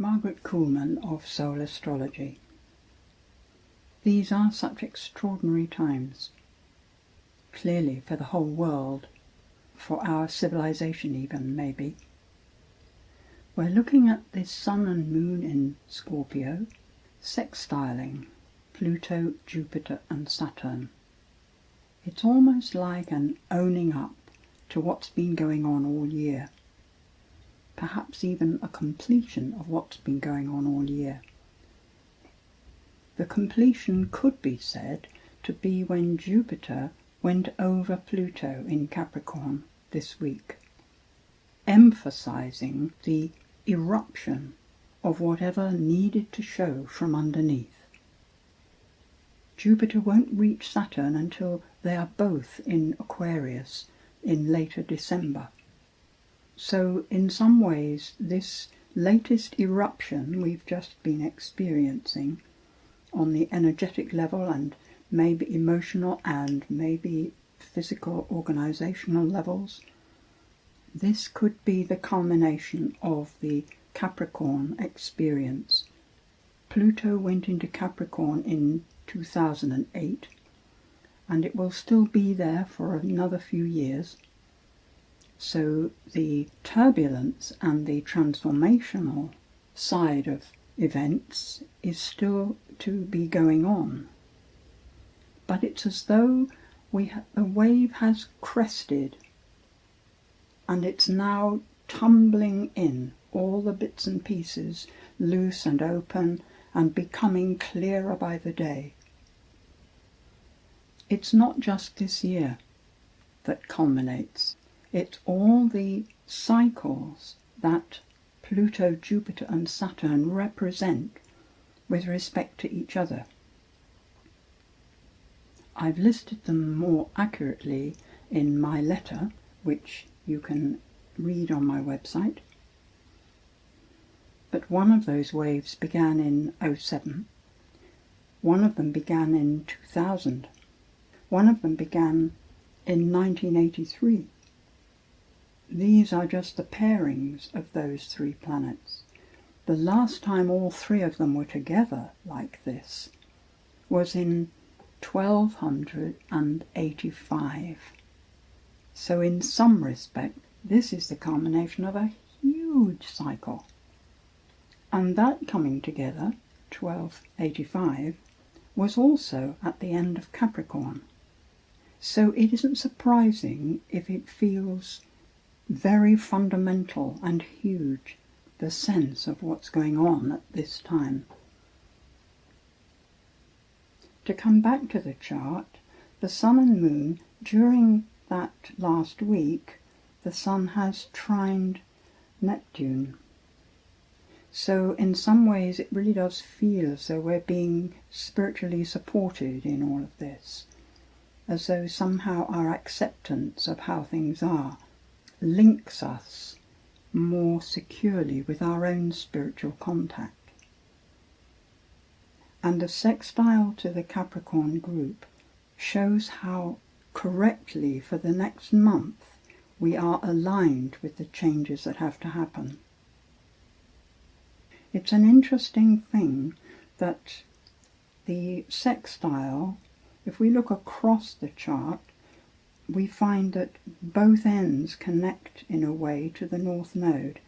Margaret Kuhlman of Soul Astrology. These are such extraordinary times, clearly for the whole world, for our civilization even, maybe. We're looking at this Sun and Moon in Scorpio, sextiling Pluto, Jupiter and Saturn. It's almost like an owning up to what's been going on all year, perhaps even a completion of what's been going on all year. The completion could be said to be when Jupiter went over Pluto in Capricorn this week, emphasizing the eruption of whatever needed to show from underneath. Jupiter won't reach Saturn until they are both in Aquarius in later December. So in some ways this latest eruption we've just been experiencing on the energetic level and maybe emotional and maybe physical organizational levels, this could be the culmination of the Capricorn experience. Pluto went into Capricorn in 2008 and it will still be there for another few years. So the turbulence and the transformational side of events is still to be going on. But it's as though the wave has crested and it's now tumbling in, all the bits and pieces loose and open and becoming clearer by the day. It's not just this year that culminates. It's all the cycles that Pluto, Jupiter and Saturn represent with respect to each other. I've listed them more accurately in my letter, which you can read on my website. But one of those waves began in 2007. One of them began in 2000. One of them began in 1983. These are just the pairings of those three planets. The last time all three of them were together like this was in 1285. So in some respect, this is the culmination of a huge cycle. And that coming together, 1285, was also at the end of Capricorn. So it isn't surprising if it feels very fundamental and huge, the sense of what's going on at this time. To come back to the chart, the Sun and Moon, during that last week, the Sun has trined Neptune. So in some ways it really does feel as though we're being spiritually supported in all of this, as though somehow our acceptance of how things are links us more securely with our own spiritual contact. And the sextile to the Capricorn group shows how correctly for the next month we are aligned with the changes that have to happen. It's an interesting thing that the sextile, if we look across the chart, we find that both ends connect in a way to the North Node.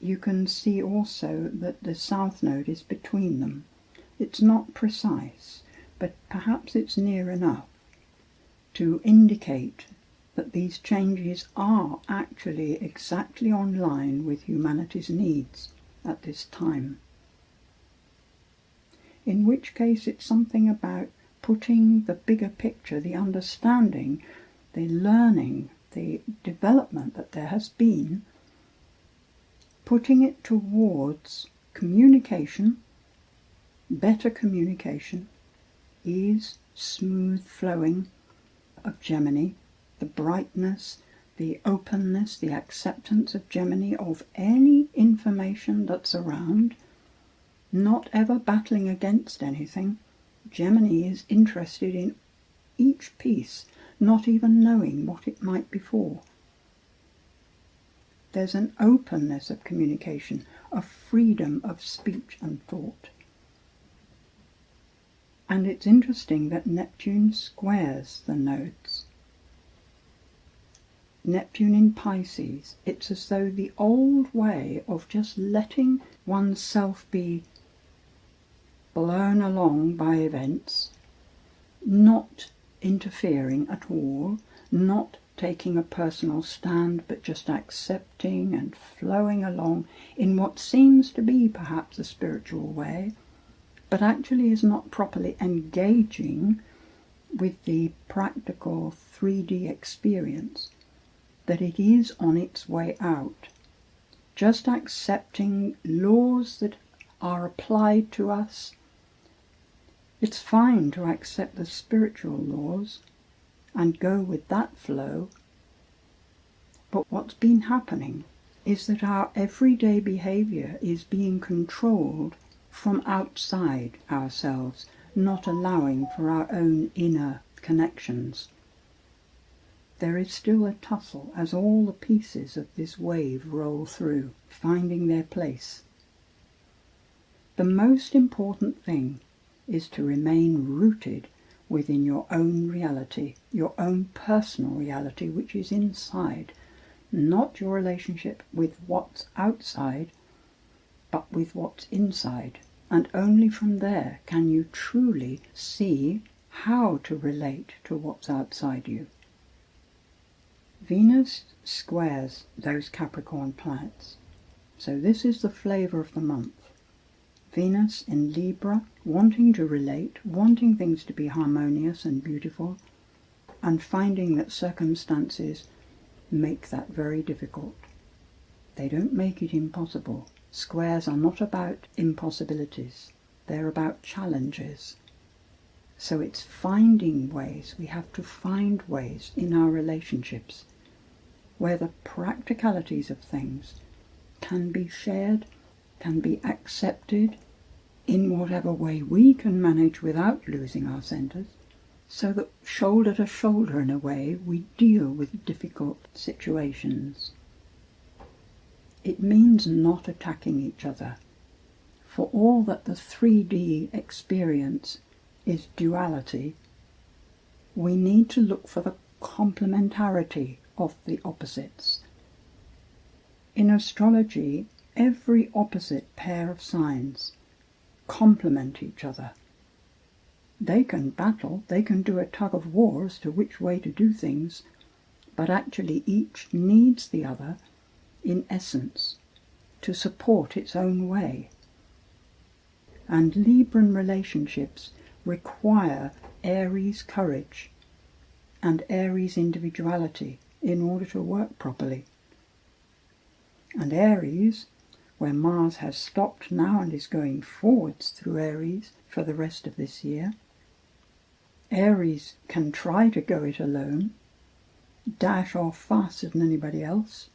You can see also that the South Node is between them. It's not precise, but perhaps it's near enough to indicate that these changes are actually exactly on line with humanity's needs at this time. In which case it's something about putting the bigger picture, the understanding, the learning, the development that there has been, putting it towards communication, better communication, ease, smooth flowing of Gemini, the brightness, the openness, the acceptance of Gemini of any information that's around, not ever battling against anything. Gemini is interested in each piece, not even knowing what it might be for. There's an openness of communication, a freedom of speech and thought. And it's interesting that Neptune squares the nodes. Neptune in Pisces, it's as though the old way of just letting oneself be blown along by events, not interfering at all, not taking a personal stand, but just accepting and flowing along in what seems to be perhaps a spiritual way, but actually is not properly engaging with the practical 3D experience, that it is on its way out. Just accepting laws that are applied to us. It's fine to accept the spiritual laws and go with that flow, but what's been happening is that our everyday behaviour is being controlled from outside ourselves, not allowing for our own inner connections. There is still a tussle as all the pieces of this wave roll through, finding their place. The most important thing is to remain rooted within your own reality, your own personal reality, which is inside, not your relationship with what's outside, but with what's inside. And only from there can you truly see how to relate to what's outside you. Venus squares those Capricorn planets. So this is the flavour of the month. Venus in Libra, wanting to relate, wanting things to be harmonious and beautiful, and finding that circumstances make that very difficult. They don't make it impossible. Squares are not about impossibilities. They're about challenges. So it's finding ways. We have to find ways in our relationships where the practicalities of things can be shared, can be accepted in whatever way we can manage without losing our centres, so that shoulder to shoulder in a way we deal with difficult situations. It means not attacking each other. For all that the 3D experience is duality, we need to look for the complementarity of the opposites. In astrology, every opposite pair of signs complement each other. They can battle, they can do a tug of war as to which way to do things, but actually each needs the other in essence to support its own way. And Libran relationships require Aries courage and Aries individuality in order to work properly. And Aries, where Mars has stopped now and is going forwards through Aries for the rest of this year, Aries can try to go it alone, dash off faster than anybody else,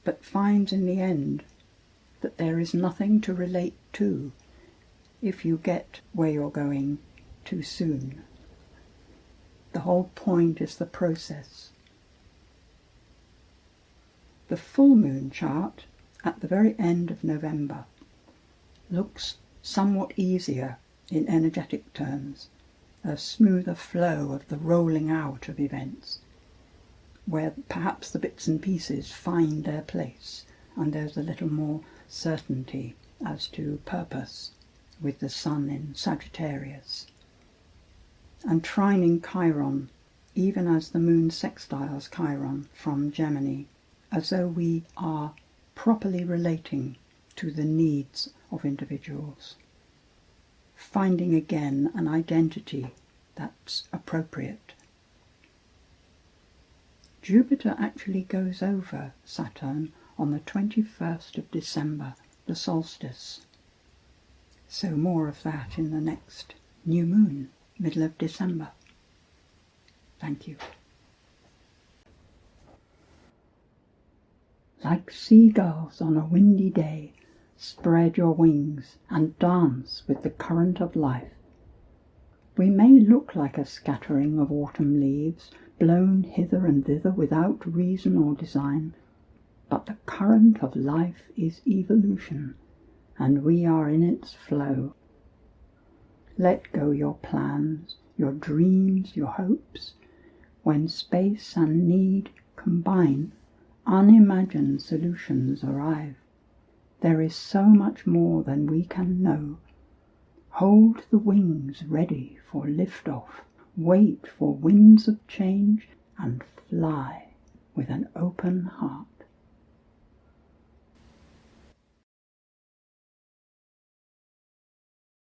but finds in the end that there is nothing to relate to if you get where you're going too soon. The whole point is the process. The full moon chart at the very end of November looks somewhat easier in energetic terms, a smoother flow of the rolling out of events, where perhaps the bits and pieces find their place and there's a little more certainty as to purpose, with the sun in Sagittarius and trining Chiron, even as the moon sextiles Chiron from Gemini, as though we are properly relating to the needs of individuals, finding again an identity that's appropriate. Jupiter actually goes over Saturn on the 21st of December, the solstice. So more of that in the next new moon, middle of December. Thank you. Like seagulls on a windy day, spread your wings and dance with the current of life. We may look like a scattering of autumn leaves, blown hither and thither without reason or design, but the current of life is evolution, and we are in its flow. Let go your plans, your dreams, your hopes. When space and need combine, unimagined solutions arrive. There is so much more than we can know. Hold the wings ready for lift-off, wait for winds of change, and fly with an open heart.